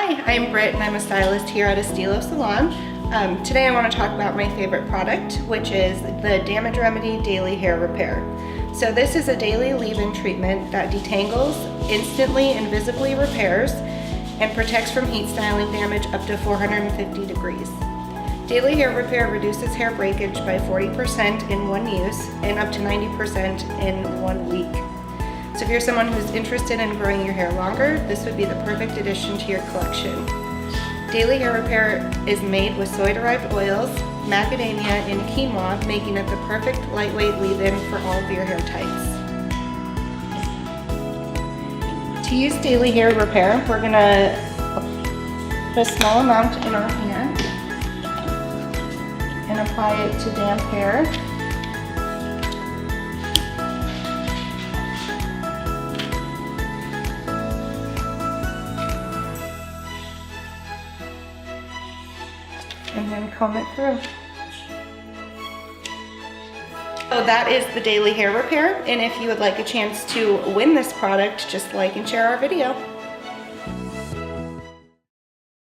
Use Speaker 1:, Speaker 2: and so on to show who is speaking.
Speaker 1: Hi, I'm Britt and I'm a stylist here at Estilo Salon. Today I want to talk about my favorite product, which is the Damage Remedy Daily Hair Repair. So this is a daily leave-in treatment that detangles, instantly and visibly repairs, and protects from heat styling damage up to 450 degrees. Daily hair repair reduces hair breakage by 40% in one use and up to 90% in 1 week. So if you're someone who's interested in growing your hair longer, this would be the perfect addition to your collection. Daily hair repair is made with soy-derived oils, macadamia, and quinoa, making it the perfect lightweight leave-in for all of your hair types. To use daily hair repair, we're gonna put a small amount in our hand and apply it to damp hair. And then comb it through. So that is the daily hair repair, and if you would like a chance to win this product, just like and share our video.